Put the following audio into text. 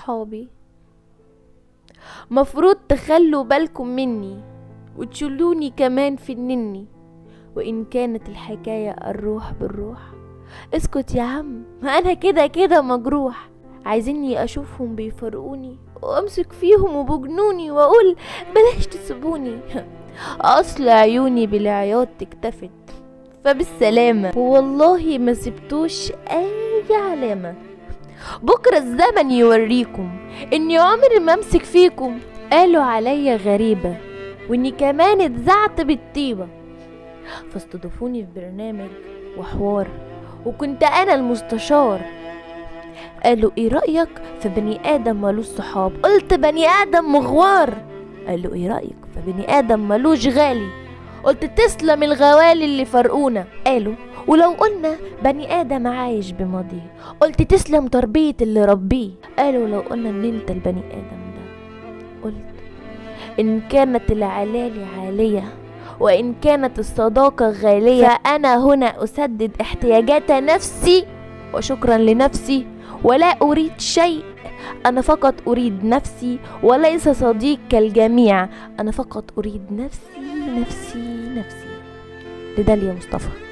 صحابي، مفروض تخلوا بالكم مني وتشلوني كمان في النني، وإن كانت الحكاية الروح بالروح. اسكت يا عم، ما أنا كده كده مجروح. عايزيني أشوفهم بيفرقوني وأمسك فيهم وبجنوني وأقول بلاش تسيبوني. أصل عيوني بالعياط تكتفت، فبالسلامة والله ما سبتوش أي علامة. بكرة الزمن يوريكم إني عمري ما أمسك فيكم. قالوا عليا غريبة وإني كمان اتزعت بالطيبة، فاستضافوني في برنامج وحوار وكنت أنا المستشار. قالوا ايه رأيك في بني آدم ملوش صحاب؟ قلت بني آدم مغوار. قالوا ايه رأيك في بني آدم ملوش غالي؟ قلت تسلم الغوالي اللي فرقونا. قالوا ولو قلنا بني آدم عايش بماضيه، قلت تسلم تربية اللي ربيه. قالوا لو قلنا ان انت البني آدم ده، قلت ان كانت العلالي عالية وإن كانت الصداقة غالية، فأنا هنا أسدد احتياجات نفسي وشكرا لنفسي، ولا أريد شيء. أنا فقط أريد نفسي وليس صديق كالجميع. أنا فقط أريد نفسي نفسي نفسي. لداليا مصطفى.